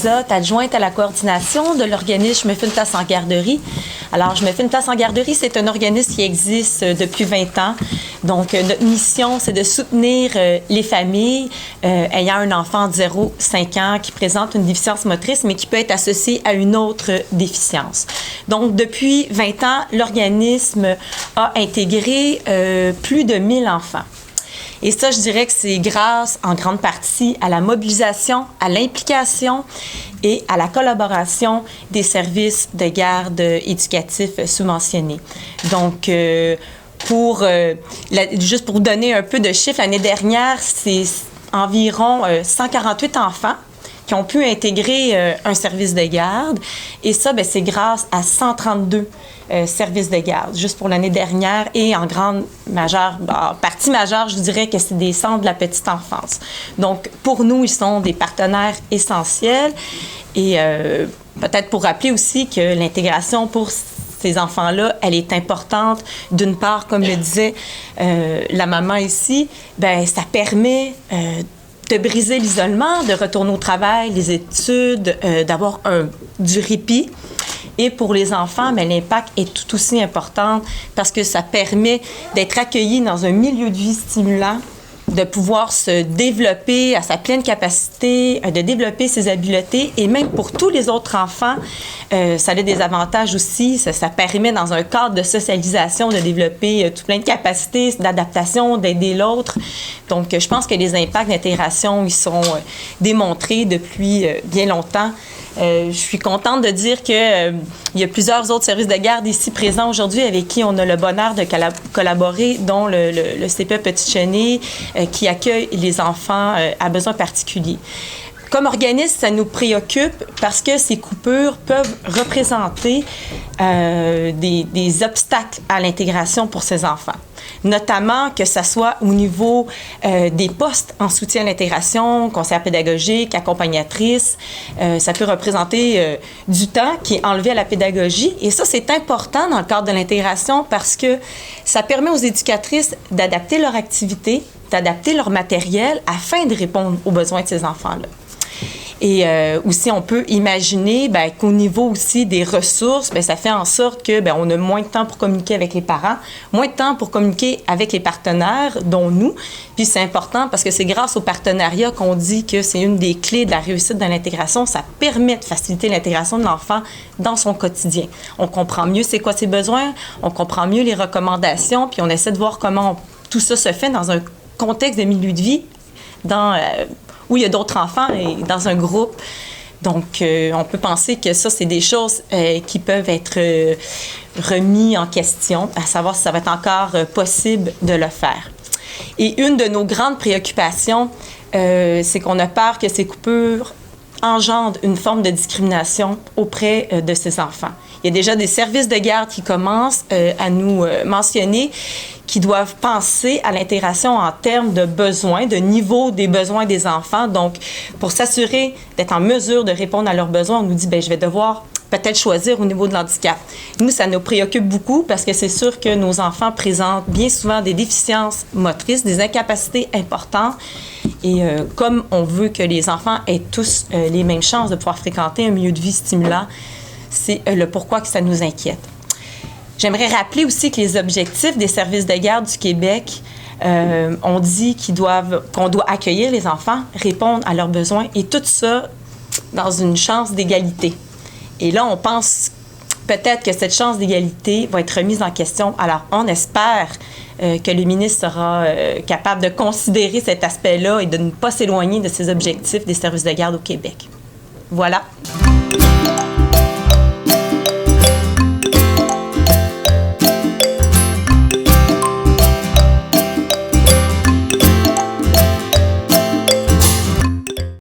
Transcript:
Lizotte, adjointe à la coordination de l'organisme Je me fais une place en garderie. Alors, Je me fais une place en garderie, c'est un organisme qui existe depuis 20 ans. Donc, notre mission, c'est de soutenir les familles ayant un enfant de 0-5 ans qui présente une déficience motrice, mais qui peut être associé à une autre déficience. Donc, depuis 20 ans, l'organisme a intégré plus de 1000 enfants. Et ça, je dirais que c'est grâce, en grande partie, à la mobilisation, à l'implication et à la collaboration des services de garde éducatifs sous-mentionnés. Donc, juste pour vous donner un peu de chiffres, l'année dernière, c'est environ 148 enfants qui ont pu intégrer un service de garde. Et ça, bien, c'est grâce à 132 services de garde, juste pour l'année dernière. Et en grande partie majeure, je dirais que c'est des centres de la petite enfance. Donc, pour nous, ils sont des partenaires essentiels. Et peut-être pour rappeler aussi que l'intégration pour ces enfants-là, elle est importante. D'une part, comme le disait la maman ici, bien, ça permet de briser l'isolement, de retourner au travail, les études, d'avoir du répit. Et pour les enfants, bien, l'impact est tout aussi important parce que ça permet d'être accueillis dans un milieu de vie stimulant, de pouvoir se développer à sa pleine capacité, de développer ses habiletés. Et même pour tous les autres enfants, ça a des avantages aussi. Ça permet, dans un cadre de socialisation, de développer tout plein de capacités d'adaptation, d'aider l'autre. Donc, je pense que les impacts d'intégration, ils sont démontrés depuis bien longtemps. Je suis contente de dire qu'il y a plusieurs autres services de garde ici présents aujourd'hui avec qui on a le bonheur de collaborer, dont le CPE Petit-Cheney qui accueille les enfants à besoins particuliers. Comme organisme, ça nous préoccupe parce que ces coupures peuvent représenter des obstacles à l'intégration pour ces enfants. Notamment que ce soit au niveau des postes en soutien à l'intégration, conseillère pédagogique, accompagnatrice. Ça peut représenter du temps qui est enlevé à la pédagogie. Et ça, c'est important dans le cadre de l'intégration parce que ça permet aux éducatrices d'adapter leur activité, d'adapter leur matériel afin de répondre aux besoins de ces enfants-là. Et aussi, on peut imaginer qu'au niveau aussi des ressources, ça fait en sorte que on a moins de temps pour communiquer avec les parents, moins de temps pour communiquer avec les partenaires, dont nous. Puis c'est important parce que c'est grâce au partenariat qu'on dit que c'est une des clés de la réussite de l'intégration. Ça permet de faciliter l'intégration de l'enfant dans son quotidien. On comprend mieux c'est quoi ses besoins, on comprend mieux les recommandations, puis on essaie de voir comment tout ça se fait dans un contexte de milieu de vie, où il y a d'autres enfants et dans un groupe. Donc, on peut penser que ça, c'est des choses qui peuvent être remises en question, à savoir si ça va être encore possible de le faire. Et une de nos grandes préoccupations, c'est qu'on a peur que ces coupures engendrent une forme de discrimination auprès de ces enfants. Il y a déjà des services de garde qui commencent à nous mentionner qui doivent penser à l'intégration en termes de besoins, de niveau des besoins des enfants. Donc, pour s'assurer d'être en mesure de répondre à leurs besoins, on nous dit, je vais devoir peut-être choisir au niveau de l'handicap. Nous, ça nous préoccupe beaucoup parce que c'est sûr que nos enfants présentent bien souvent des déficiences motrices, des incapacités importantes. Et comme on veut que les enfants aient tous les mêmes chances de pouvoir fréquenter un milieu de vie stimulant, c'est le pourquoi que ça nous inquiète. J'aimerais rappeler aussi que les objectifs des services de garde du Québec, on dit qu'on doit accueillir les enfants, répondre à leurs besoins et tout ça dans une chance d'égalité. Et là, on pense peut-être que cette chance d'égalité va être remise en question. Alors, on espère que le ministre sera capable de considérer cet aspect-là et de ne pas s'éloigner de ces objectifs des services de garde au Québec. Voilà.